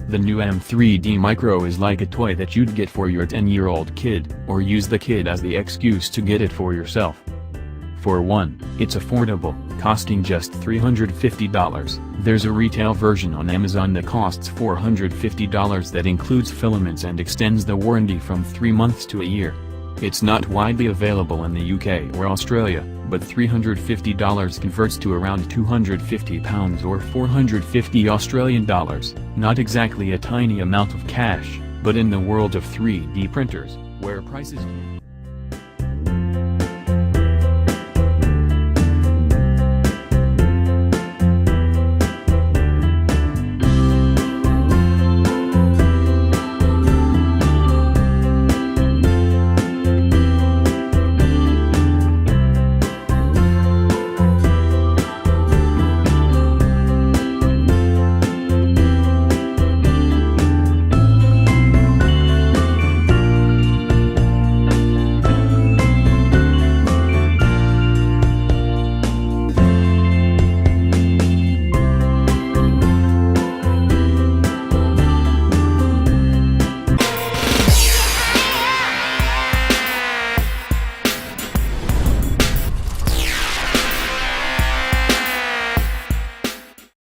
The new M3D Micro is like a toy that you'd get for your 10-year-old kid, or use the kid as the excuse to get it for yourself. For one, it's affordable, costing just $350. There's a retail version on Amazon that costs $450 that includes filaments and extends the warranty from 3 months to a year. It's not widely available in the UK or Australia, but $350 converts to around £250 or 450 Australian dollars. Not exactly a tiny amount of cash, but in the world of 3D printers, where prices